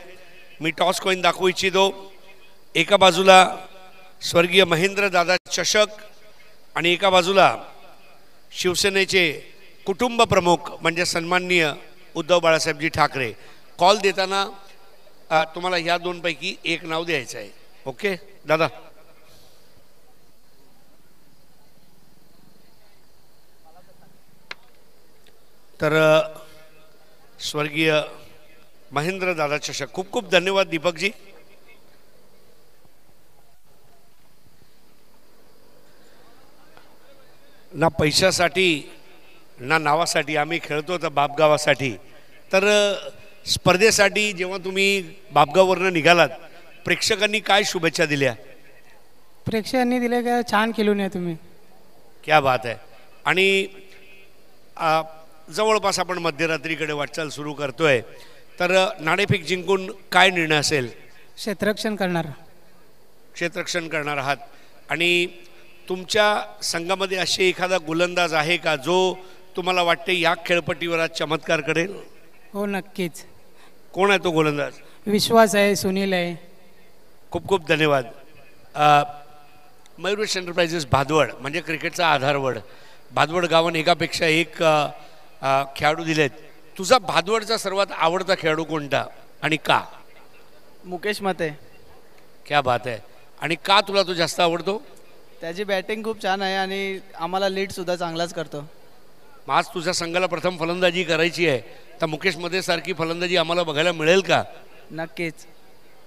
मी टॉस कॉईन दाखवू इच्छितो. एका बाजूला स्वर्गीय महेंद्रदादा चषक आणि एका बाजूला शिवसेनेचे कुटुंब प्रमुख म्हणजे सन्माननीय उद्धव बाळासाहेबजी ठाकरे. कॉल देताना तुम्हाला ह्या दोनपैकी एक नाव द्यायचं आहे. ओके दादा. तर स्वर्गीय महेंद्रदादा चषक. खूप खूप धन्यवाद दीपकजी. ना पैशासाठी ना नावासाठी आम्ही खेळतो, तर बापगावासाठी. तर स्पर्धेसाठी जेव्हा तुम्ही बापगाववरनं निघालात, प्रेक्षकांनी काय शुभेच्छा दिल्या? प्रेक्षकांनी दिले का छान खेळून या तुम्ही. क्या बात आहे. आणि जवळपास आपण मध्यरात्रीकडे वाटचाल सुरू करतोय, तर नाणेफेक जिंकून काय निर्णय असेल? क्षेत्ररक्षण करणार. क्षेत्ररक्षण करणार आहात. आणि तुमच्या संघामध्ये असे एखादा गोलंदाज आहे का जो तुम्हाला वाटते या खेळपट्टीवर आज चमत्कार करेल? हो नक्कीच. कोण आहे तो गोलंदाज? विश्वास आहे, सुनील आहे. खूप खूप धन्यवाद. मयुरेश एंटरप्राइजेस भादवड म्हणजे क्रिकेटचा आधारवड. भादवड गावाने एकापेक्षा एक खेळाडू दिलेत. तुझा भादवडचा सर्वात आवडता खेळाडू कोणता आणि का? मुकेश मते. क्या बात आहे. आणि का तुला तो जास्त आवडतो? त्याची बॅटिंग खूप छान आहे आणि आम्हाला लीडसुद्धा चांगलाच करतो. आज तुझ्या संघाला प्रथम फलंदाजी करायची आहे, तर मुकेश मते सारखी फलंदाजी आम्हाला बघायला मिळेल का? नक्कीच.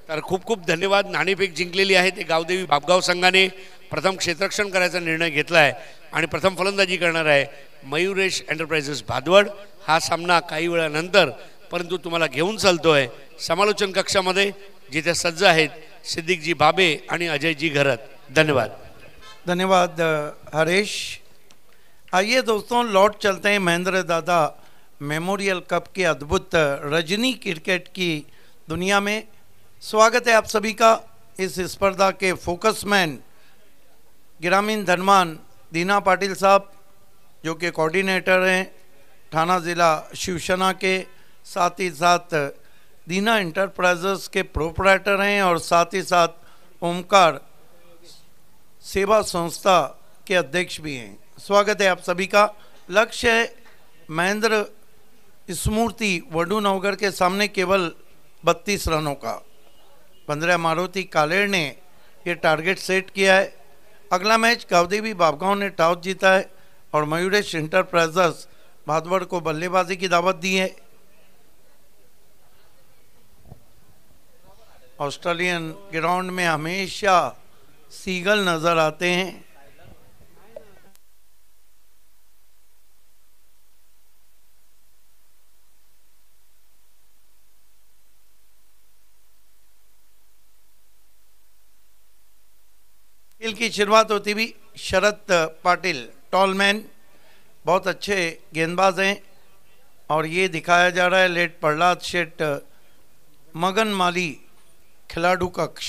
तर खूप खूप धन्यवाद. नाणेफेक जिंकलेली आहे ते गावदेवी बापगाव संघाने. प्रथम क्षेत्ररक्षण करायचा निर्णय घेतला आहे आणि प्रथम फलंदाजी करणार आहे मयुरेश एंटरप्राइजेस भादवड. हा सामना काही वेळानंतर परंतु तुम्हाला घेऊन चालतोय समालोचन कक्षामध्ये, जिथे सज्ज आहेत सिद्दीकजी बाबे आणि अजयजी घरत. धन्यवाद. धन्यवाद हरीश. आइए दोस्तों, लौट चलते हैं महेंद्रदादा मेमोरियल कप के अद्भुत रजनी क्रिकेट की दुनिया में. स्वागत है आप सभी का. इस स्पर्धा के फोकसमैन ग्रामीण धनवान दीना पाटिल साहब, जो कि कोऑर्डिनेटर हैं थाना ज़िला शिवसेना के, साथ ही साथ दीना एंटरप्राइजेस के प्रोपराइटर हैं और साथ ही साथ ओमकार सेवा संस्था के अध्यक्ष भी हैं. स्वागत है आप सभी का. लक्ष्य है महेंद्र स्मृति वडू नवगढ़ के सामने केवल 32 रनों का. 15 मारुति कालेर ने ये टारगेट सेट किया है. अगला मैच गावदेवी बापगांव ने टॉस जीता है और मयूरेश एंटरप्राइजेस भादवड़ को बल्लेबाजी की दावत दी है. ऑस्ट्रेलियन ग्राउंड में हमेशा सीगल नजर आते हैं. खेल की शुरुआत होती भी शरद पाटिल, टॉलमैन, बहुत अच्छे गेंदबाज हैं और ये दिखाया जा रहा है लेट प्रहलाद शेठ मगन माली खिलाड़ू कक्ष,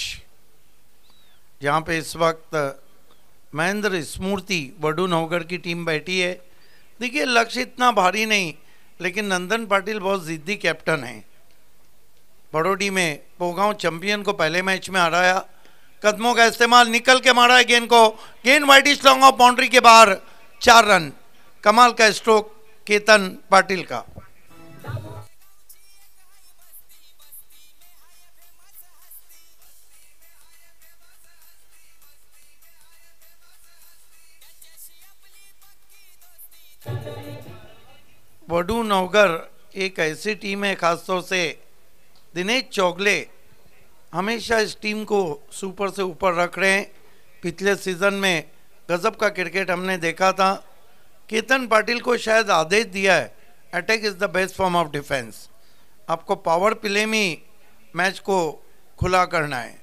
जहाँ पे इस वक्त महेंद्र स्मृति वडू नवगढ़ की टीम बैठी है. देखिए लक्ष्य इतना भारी नहीं, लेकिन नंदन पाटिल बहुत ज़िद्दी कैप्टन हैं. बड़ोडी में पोगांव चैंपियन को पहले मैच में हराया। कदमों का इस्तेमाल, निकल के मारा है गेंद को, गेंद वाइडिश लॉन्ग ऑफ बाउंड्री के बाहर, 4 रन। कमाल का स्ट्रोक केतन पाटिल का। वडू नवगर एक ऐसी टीम है, खासतौर से दिनेश चौगले हमेशा इस टीम को सुपर से ऊपर रख रहे हैं। पिछले सीजन में गजब का क्रिकेट हमने देखा था। केतन पाटिल को शायद आदेश दिया है, attack is the best form of defence. आपको पावर प्ले में मैच को खुला करना है।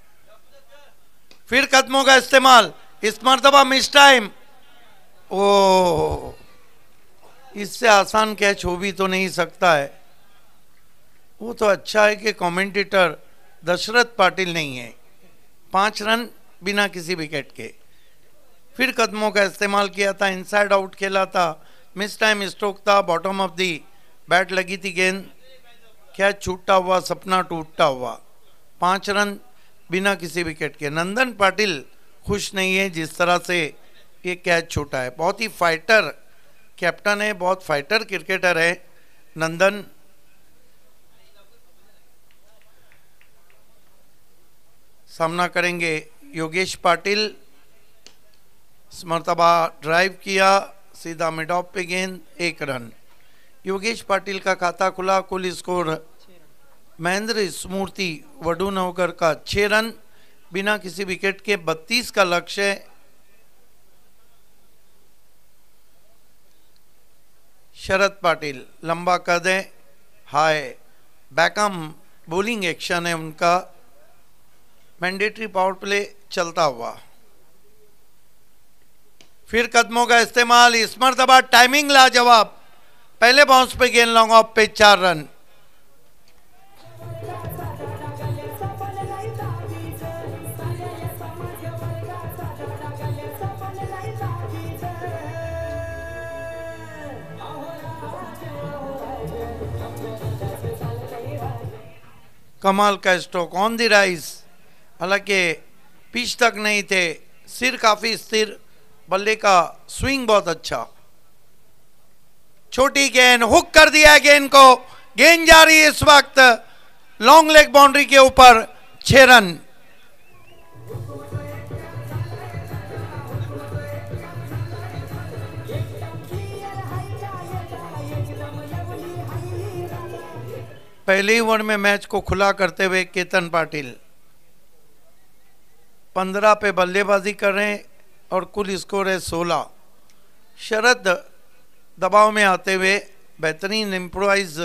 फिर कदमों का इस्तेमाल, इस मरतबा मिस टाइम। ओ, इससे आसान कैच हो भी तो नहीं सकता है। वो तो अच्छा है कि कमेंटेटर दशरथ पाटिल नहीं है। 5 रन बिना किसी विकेट के। फिर कदमों का इस्तेमाल किया था, इनसाइड आउट खेला था, मिस टाइम स्ट्रोक था, बॉटम ऑफ दी बैट लगी थी गेंद, कैच छूटता हुआ, सपना टूटता हुआ। 5 रन बिना किसी विकेट के। नंदन पाटिल खुश नहीं है जिस तरह से ये कैच छूटा है। बहुत ही फाइटर कैप्टन है, बहुत फाइटर क्रिकेटर है नंदन। सामना करेंगे योगेश पाटिल। मर्तबा ड्राइव किया, सीधा मिड ऑफ पे गेंद, 1 रन। योगेश पाटिल का खाता खुला। कुल स्कोर महेंद्र स्मूर्ति वडू नवगर का 6 रन बिना किसी विकेट के। 32 का लक्ष्य है। शरद पाटिल लंबा कद है, हाय बैकअम बॉलिंग एक्शन है उनका। मैंडेटरी पावर प्ले चलता हुआ। फिर कदमों का इस्तेमाल, इस मरतबा टाइमिंग लाजवाब। पहले बाउंस पे गेंद लॉन्ग ऑफ पे, 4 रन। कमाल का स्ट्रोक ऑन द राइज। हालांकि पिच तक नहीं थे, सिर काफी स्थिर, बल्ले का स्विंग बहुत अच्छा। छोटी गेंद, हुक कर दिया गेंद को। गेंद जा रही है इस वक्त लॉन्ग लेग बाउंड्री के ऊपर, 6 रन। पहले ही ओवर में मैच को खुला करते हुए केतन पाटिल 15 पे बल्लेबाजी कर रहे हैं और कुल स्कोर है 16। शरद दबाव में आते हुए बेहतरीन इम्प्रोवाइज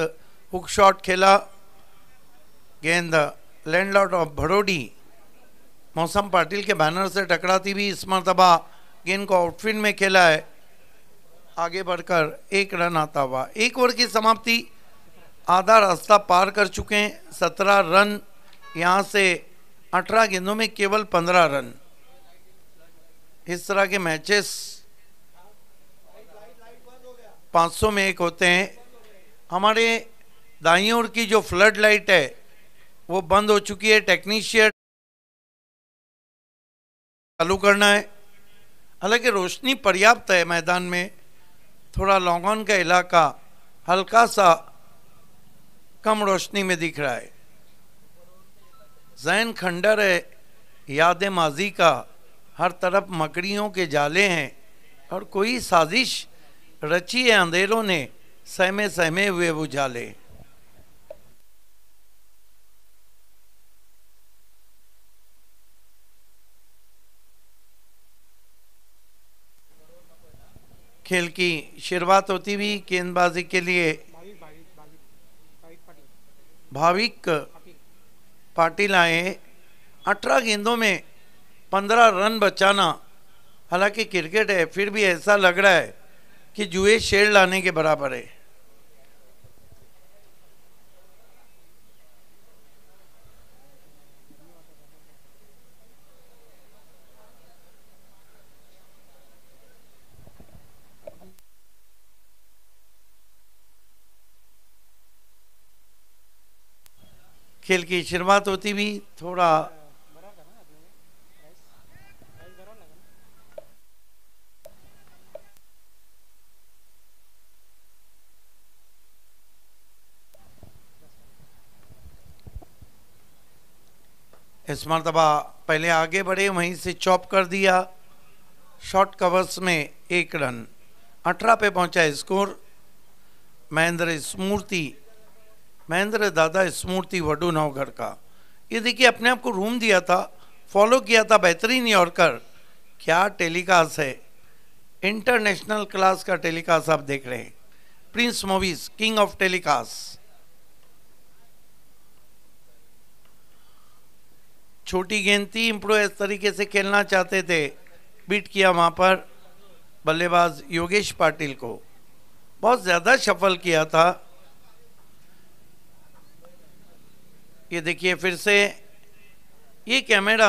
हुक शॉट खेला। गेंद लैंडलॉर्ड ऑफ भड़ोडी मौसम पाटिल के बैनर से टकराती हुई इस मरतबा गेंद को आउटफील्ड में खेला है। आगे बढ़कर 1 रन आता हुआ। 1 ओवर की समाप्ति, आधा रास्ता पार कर चुके हैं। 17 रन, यहाँ से 18 गेंदों में केवल 15 रन। इस तरह के मैचेस 500 में 1 होते हैं। हमारे दाईं ओर की जो फ्लड लाइट है वो बंद हो चुकी है। टेक्नीशियन चालू करना है। हालांकि रोशनी पर्याप्त है मैदान में। थोड़ा लॉन्ग ऑन का इलाका हल्का सा कम रोशनी में दिख रहा है। जैन खंडर है, याद माजी का। हर तरफ मकड़ियों के जाले हैं और कोई साजिश रची है अंधेरों ने, सहमे सहमे हुए वो जाले। खेल की शुरुआत होती हुई गेंदबाजी के लिए भाविक पाटिल आए। 18 गेंदों में 15 रन बचाना, हालांकि क्रिकेट है फिर भी ऐसा लग रहा है कि जुए शेर लाने के बराबर है। खेल की शुरुआत होती भी थोड़ा इस मरतबा पहले आगे बढ़े, वहीं से चॉप कर दिया। शॉर्ट कवर्स में 1 रन, 18 पे पहुंचा स्कोर। महेंद्र दादा स्मूर्ति वडूनगर का। ये देखिए अपने आप को रूम दिया था, फॉलो किया था, बेहतरीन यॉर्कर। क्या टेलीकास्ट है, इंटरनेशनल क्लास का टेलीकास्ट आप देख रहे हैं। Prince movies king of telecast. छोटी गेंद थी, इम्प्रो इस तरीके से खेलना चाहते थे, बीट किया वहां पर बल्लेबाज योगेश पाटिल को। बहुत ज्यादा शफल किया था। ये देखिए फिर से ये कैमरा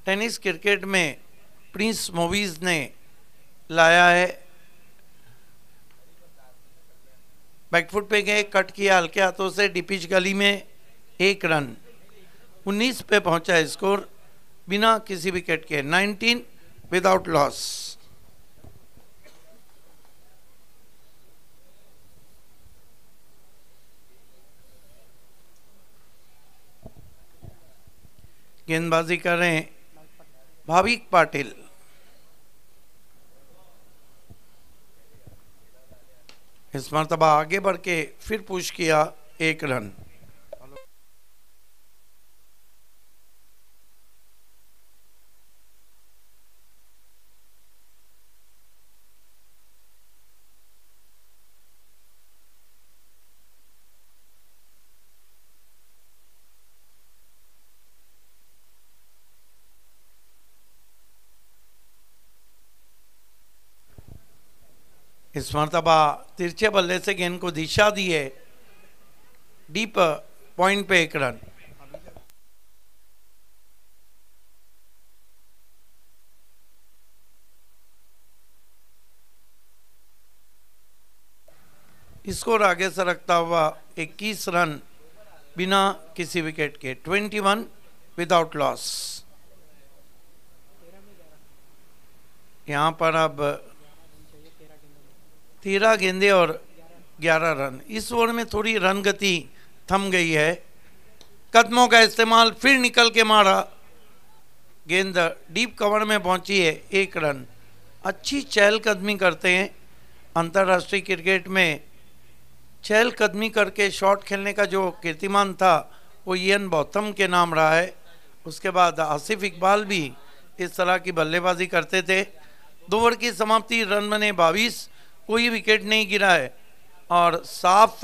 टेनिस क्रिकेट में प्रिंस मूवीज ने लाया है। बैकफुट पे गए, कट किया हल्के हाथों से डीपिच गली में। 1 रन, 19 पे पहुंचा स्कोर बिना किसी विकेट के। 19 विदाउट लॉस। गेंदबाजी कर रहे हैं भाविक पाटिल। इस मरतबा आगे बढ़ के फिर पुश किया। 1 रन। इस मरतबा तिरछे बल्ले से गेंद को दिशा दी है। डीप पॉइंट पे 1 रन। स्कोर आगे से रखता हुआ 21 रन बिना किसी विकेट के। 21 विदाउट लॉस। यहां पर अब 13 गेंदे और 11 रन। इस ओवर में थोड़ी रन गति थम गई है। कदमों का इस्तेमाल, फिर निकल के मारा। गेंद डीप कवर में पहुंची है। 1 रन। अच्छी चहलकदमी करते हैं अंतर्राष्ट्रीय क्रिकेट में। चहलकदमी करके शॉट खेलने का जो कीर्तिमान था वो इयन बॉथम के नाम रहा है। उसके बाद आसिफ इकबाल भी इस तरह की बल्लेबाजी करते थे। 2 ओवर की समाप्ति, रन बने 22, कोई विकेट नहीं गिरा है और साफ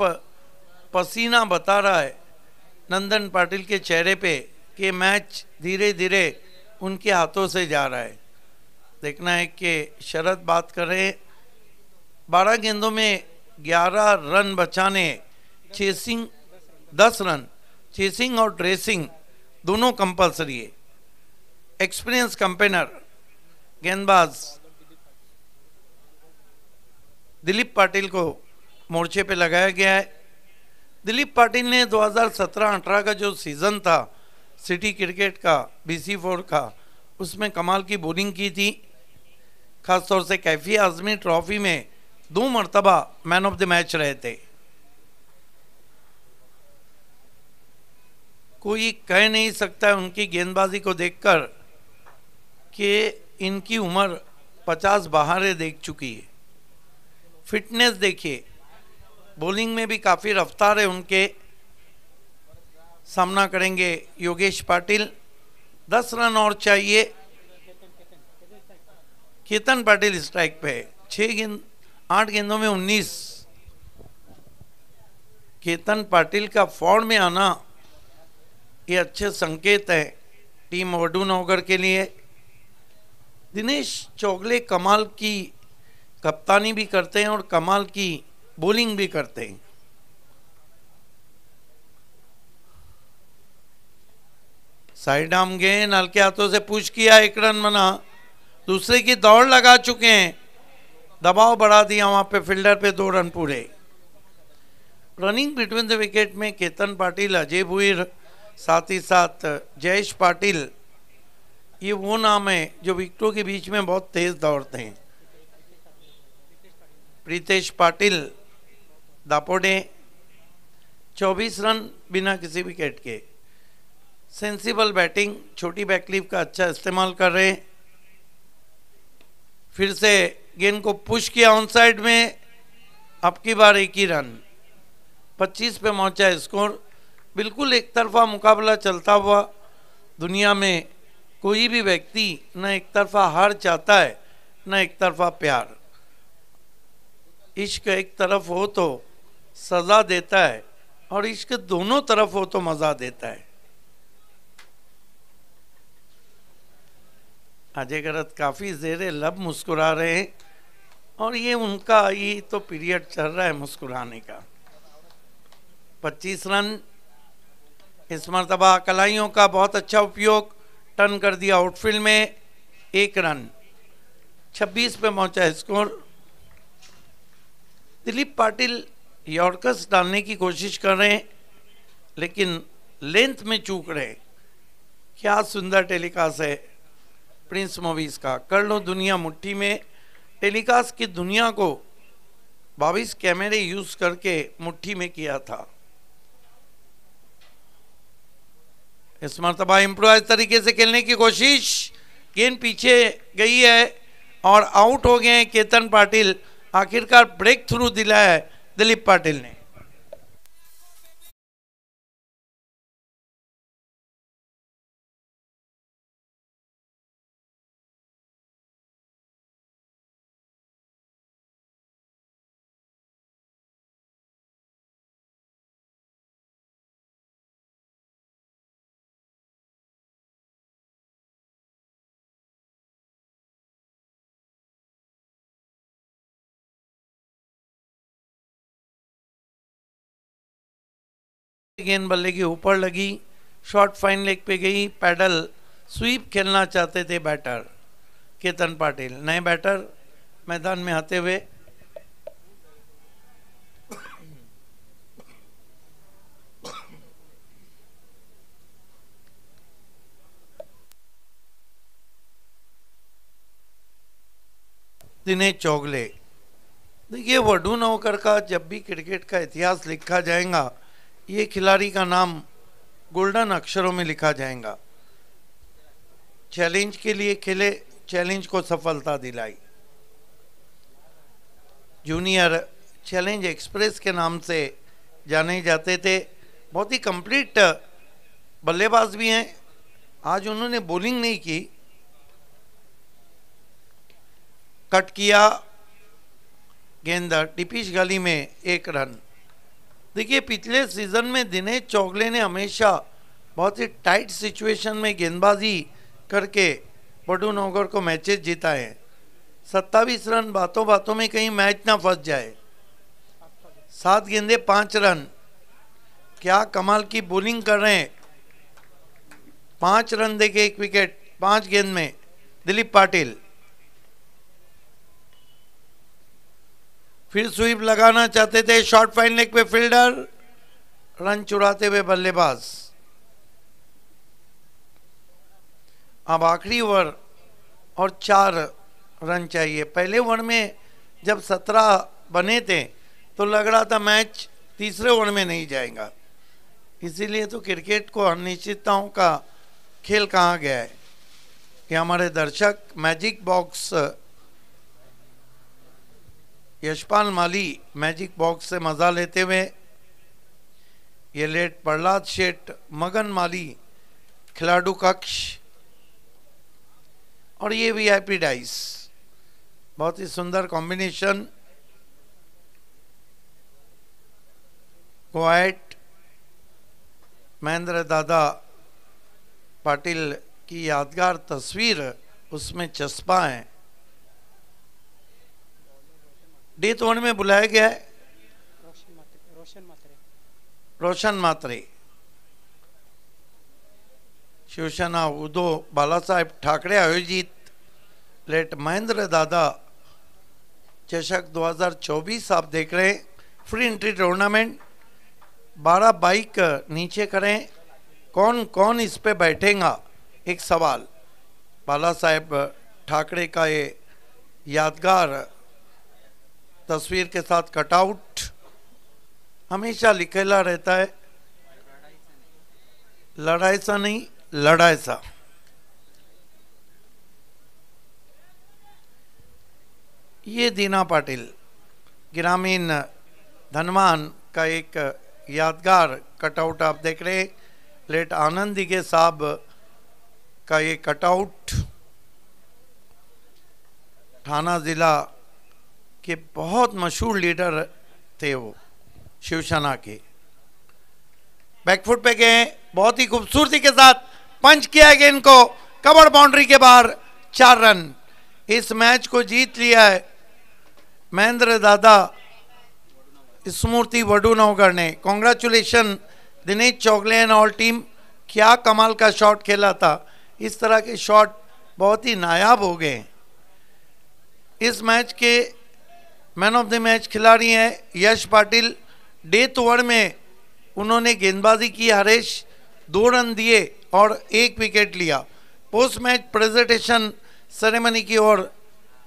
पसीना बता रहा है नंदन पाटिल के चेहरे पे कि मैच धीरे धीरे उनके हाथों से जा रहा है। देखना है कि शरद बात कर रहे हैं। 12 गेंदों में 11 रन बचाने, चेसिंग 10 रन। चेसिंग और ड्रेसिंग दोनों कंपलसरी है। एक्सपीरियंस कंपेनर गेंदबाज दिलीप पाटिल को मोर्चे पे लगाया गया है। दिलीप पाटिल ने 2017-18 का जो सीज़न था सिटी क्रिकेट का, BC4 का, उसमें कमाल की बॉलिंग की थी। खासतौर से कैफी आजमी ट्रॉफी में 2 मरतबा मैन ऑफ द मैच रहे थे। कोई कह नहीं सकता उनकी गेंदबाजी को देखकर कि इनकी उम्र 50 बहारें देख चुकी है। फिटनेस देखिए, बॉलिंग में भी काफ़ी रफ्तार है उनके। सामना करेंगे योगेश पाटिल। 10 रन और चाहिए। केतन पाटिल स्ट्राइक पे है। 8 गेंदों में 19। केतन पाटिल का फॉर्म में आना ये अच्छे संकेत है टीम वडूनगर के लिए। दिनेश चौगले कमाल की कप्तानी भी करते हैं और कमाल की बॉलिंग भी करते हैं। साइड आर्म गेंद हल्के हाथों से पुश किया। 1 रन बना। दूसरे की दौड़ लगा चुके हैं, दबाव बढ़ा दिया वहां पे फील्डर पे। 2 रन पूरे। रनिंग बिटवीन द विकेट में केतन पाटिल, अजय भुईर, साथ ही साथ जयेश पाटिल, ये वो नाम है जो विकेटों के बीच में बहुत तेज दौड़ते हैं। प्रीतेश पाटिल दापोडे 24 रन बिना किसी विकेट के। सेंसिबल बैटिंग, छोटी बैकलीफ का अच्छा इस्तेमाल कर रहे हैं। फिर से गेंद को पुश किया ऑन साइड में, अब की बार एक ही रन, 25 पे पहुंचा है स्कोर। बिल्कुल एक तरफा मुकाबला चलता हुआ। दुनिया में कोई भी व्यक्ति न एक तरफा हार चाहता है न एक तरफा प्यार। इश्क एक तरफ हो तो सजा देता है और इश्क दोनों तरफ हो तो मजा देता है। अजय गरत काफी जेरे लब मुस्कुरा रहे हैं और ये उनका ये तो पीरियड चल रहा है मुस्कुराने का। 25 रन। इस मरतबा कलाइयों का बहुत अच्छा उपयोग, टर्न कर दिया आउटफील्ड में, 1 रन, 26 पे पहुंचा है स्कोर। दिलीप पाटिल यॉर्कर्स डालने की कोशिश कर रहे हैं लेकिन लेंथ में चूक रहे हैं। क्या सुंदर टेलीकास्ट है प्रिंस मूवीज का, कर लो दुनिया मुट्ठी में। टेलीकास्ट की दुनिया को 22 कैमरे यूज करके मुट्ठी में किया था। इस मरतबा इम्प्रोवाइज तरीके से खेलने की कोशिश, गेंद पीछे गई है और आउट हो गए हैं केतन पाटिल। आखिरकार ब्रेक थ्रू दिलाया है दिलीप पाटिल ने। गेंद बल्ले के ऊपर लगी, शॉर्ट फाइन लेग पे गई, पैडल स्वीप खेलना चाहते थे बैटर केतन पाटिल। नए बैटर मैदान में आते हुए दिनेश चौगले। देखिए वडू नौकर का जब भी क्रिकेट का इतिहास लिखा जाएगा, ये खिलाड़ी का नाम गोल्डन अक्षरों में लिखा जाएगा। चैलेंज के लिए खेले, चैलेंज को सफलता दिलाई। जूनियर चैलेंज एक्सप्रेस के नाम से जाने जाते थे। बहुत ही कंप्लीट बल्लेबाज भी हैं। आज उन्होंने बॉलिंग नहीं की, कट किया गेंद टिपिश गली में, 1 रन। देखिए पिछले सीजन में दिनेश चौगले ने हमेशा बहुत ही टाइट सिचुएशन में गेंदबाजी करके वडू नौकर को मैचेस जिताए हैं। 27 रन, बातों बातों में कहीं मैच ना फंस जाए। 7 गेंदे 5 रन, क्या कमाल की बॉलिंग कर रहे हैं। 5 रन देके 1 विकेट 5 गेंद में दिलीप पाटिल। फिर स्वीप लगाना चाहते थे, शॉर्ट फाइन लेग पे फील्डर, रन चुराते हुए बल्लेबाज। अब आखिरी ओवर और 4 रन चाहिए। पहले ओवर में जब 17 बने थे तो लग रहा था मैच तीसरे ओवर में नहीं जाएगा। इसीलिए तो क्रिकेट को अनिश्चितताओं का खेल कहा गया है कि हमारे दर्शक मैजिक बॉक्स, यशपाल माली मैजिक बॉक्स से मजा लेते हुए, ये लेट प्रहलाद शेठ, मगन माली खिलाड़ू कक्ष और ये वीआईपी डाइस, बहुत ही सुंदर कॉम्बिनेशन। क्वाइट महेंद्र दादा पाटिल की यादगार तस्वीर उसमें चस्पा है। डेथ ओवर में बुलाया गया है रोशन मात्रे। शिवसेना उद्धव बालासाहेब ठाकरे आयोजित लेट महेंद्र दादा चषक 2024 आप देख रहे हैं। Free entry tournament. 12 बाइक नीचे करें, कौन कौन इस पे बैठेगा, एक सवाल। बाला साहेब ठाकरे का ये यादगार तस्वीर के साथ कटआउट हमेशा लिखेला रहता है, लड़ाईचा नहीं लढायचा। ये दीना पाटिल ग्रामीण धनवान का एक यादगार कटआउट आप देख रहे हैं। लेट आनंद दिघे साहब का ये कटआउट, ठाना जिला के बहुत मशहूर लीडर थे वो शिवसेना के। बैकफुट पे गए, बहुत ही खूबसूरती के साथ पंच किया गया इनको, कवर बाउंड्री के बाहर 4 रन। इस मैच को जीत लिया है महेंद्र दादा स्मृति वडूनगर ने। Congratulation Dinesh Chougule and all team, क्या कमाल का शॉट खेला था। इस तरह के शॉट बहुत ही नायाब हो गए। इस मैच के मैन ऑफ द मैच खिलाड़ी हैं यश पाटिल। डेथ ओवर में उन्होंने गेंदबाजी की, हरेश 2 रन दिए और 1 विकेट लिया। पोस्ट मैच प्रेजेंटेशन सेरेमनी की ओर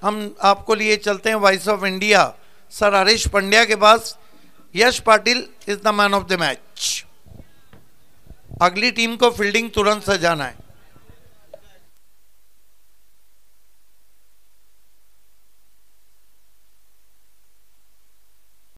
हम आपको लिए चलते हैं voice of India sir Harish Pandya के पास। Yash Patil is the man of the match. अगली टीम को फील्डिंग तुरंत सजाना है।